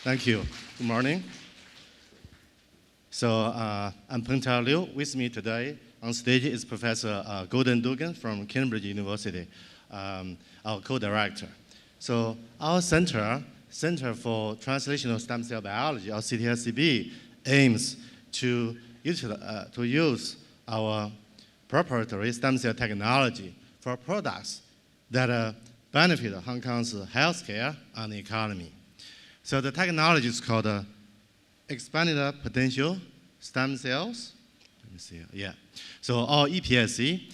Thank you. Good morning. So I'm Pengtao Liu. With me today on stage is Professor Gordon Dugan from Cambridge University, our co-director. So our Center for Translational Stem Cell Biology, or CTSCB, aims to use our proprietary stem cell technology for products that benefit Hong Kong's healthcare and economy. So the technology is called expanded potential stem cells. Let me see. Yeah. So or EPSC,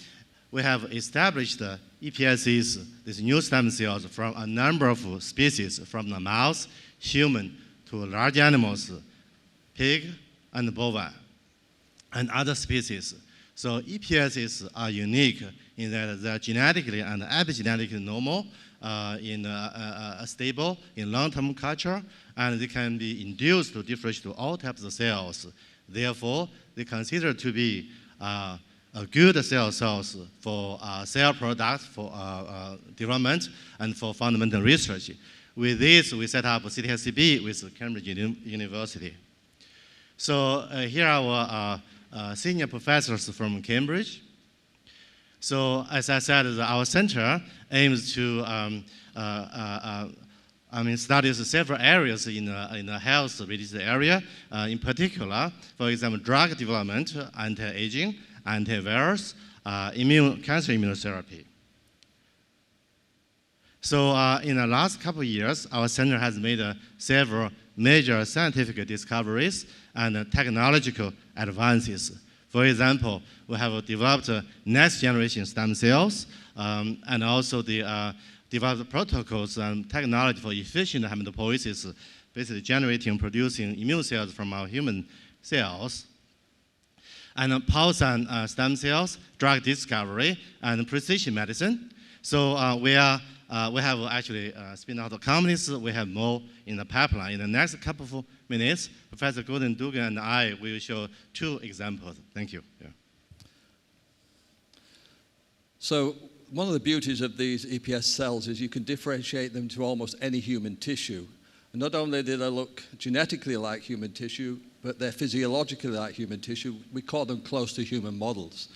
we have established EPSCs, these new stem cells from a number of species, from the mouse, human, to large animals, pig and bovine, and other species. So EPSCs are unique in that they're genetically and epigenetically normal, stable in long-term culture, and they can be induced to differentiate to all types of cells. Therefore, they consider to be a good cell source for cell products, for development, and for fundamental research. With this, we set up CTSCB with Cambridge University. So here are our senior professors from Cambridge. So as I said, our center aims to studies several areas in the health-related area. In particular, for example, drug development, anti-aging, antivirus, cancer immunotherapy. So in the last couple of years, our center has made several major scientific discoveries and technological advances. For example, we have developed next generation stem cells and also developed protocols and technology for efficient hematopoiesis, basically generating and producing immune cells from our human cells. And pulse and stem cells, drug discovery, and precision medicine. So we have actually spin out of companies. We have more in the pipeline. In the next couple of minutes, Professor Gordon Dugan and I will show two examples. Thank you. Yeah. So one of the beauties of these EPS cells is you can differentiate them to almost any human tissue. And not only do they look genetically like human tissue, but they're physiologically like human tissue. We call them close to human models.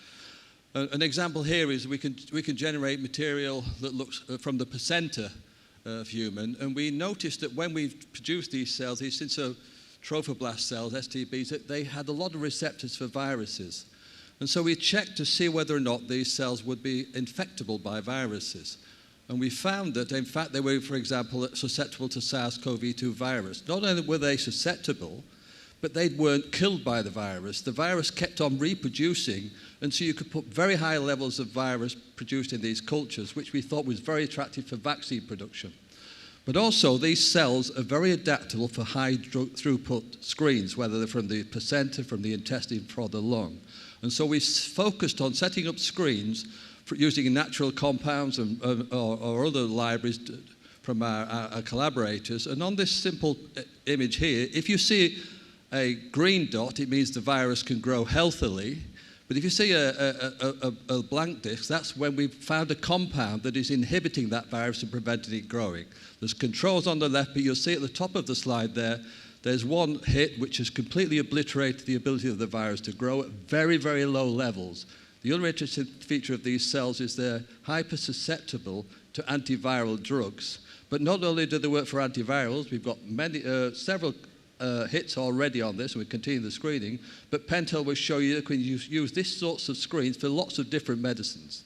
An example here is we can generate material that looks from the placenta of human, and we noticed that when we produced these cells, these trophoblast cells, STBs, that they had a lot of receptors for viruses. And so we checked to see whether or not these cells would be infectable by viruses. And we found that, in fact, they were, for example, susceptible to SARS-CoV-2 virus. Not only were they susceptible, but they weren't killed by the virus. The virus kept on reproducing, and so you could put very high levels of virus produced in these cultures, which we thought was very attractive for vaccine production. But also, these cells are very adaptable for high throughput screens, whether they're from the placenta, from the intestine, or the lung. And so we focused on setting up screens for using natural compounds or other libraries from our collaborators. And on this simple image here, if you see a green dot, it means the virus can grow healthily. But if you see a blank disc, that's when we've found a compound that is inhibiting that virus and preventing it growing. There's controls on the left, but you'll see at the top of the slide there's one hit which has completely obliterated the ability of the virus to grow at very, very low levels. The other interesting feature of these cells is they're hypersusceptible to antiviral drugs. But not only do they work for antivirals, we've got several hits already on this, and we continue the screening, but Pentel will show you that we can use these sorts of screens for lots of different medicines.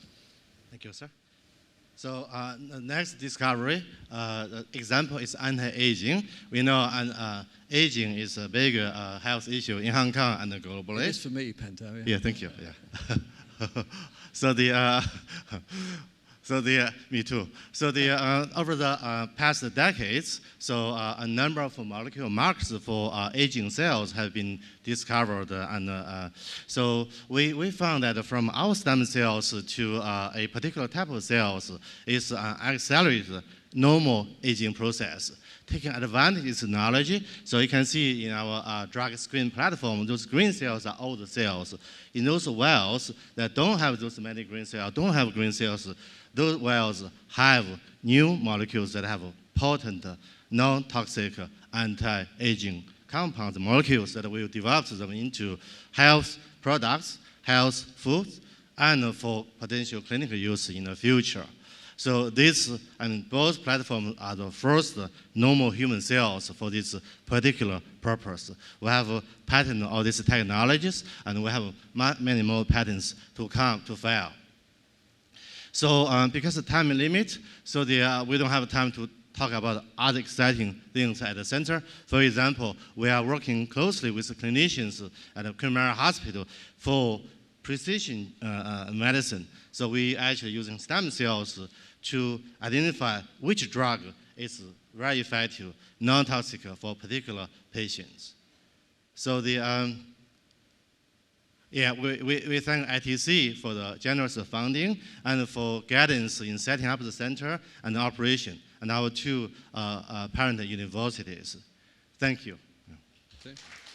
Thank you, sir. So the next discovery example is anti-aging. We know aging is a big health issue in Hong Kong and globally. It is for me, Pentel. Yeah, thank you. Yeah. Me too. So over the past decades, a number of molecular markers for aging cells have been discovered, and so we found that from our stem cells to a particular type of cells is an accelerated normal aging process. Taking advantage of this knowledge, so you can see in our drug screen platform, those green cells are old cells. In those wells that don't have those many green cells, don't have green cells, those wells have new molecules that have potent, non-toxic anti-aging compounds, molecules that we develop them into health products, health foods, and for potential clinical use in the future. So this and both platforms are the first normal human cells for this particular purpose. We have patented all these technologies, and we have many more patents to come to file. So because of time limit, so we don't have time to talk about other exciting things at the center. For example, we are working closely with the clinicians at the Queen Hospital for precision medicine. So we actually using stem cells to identify which drug is very effective, non-toxic for particular patients. So we thank ITC for the generous funding and for guidance in setting up the center and the operation, and our two parent universities. Thank you. Okay.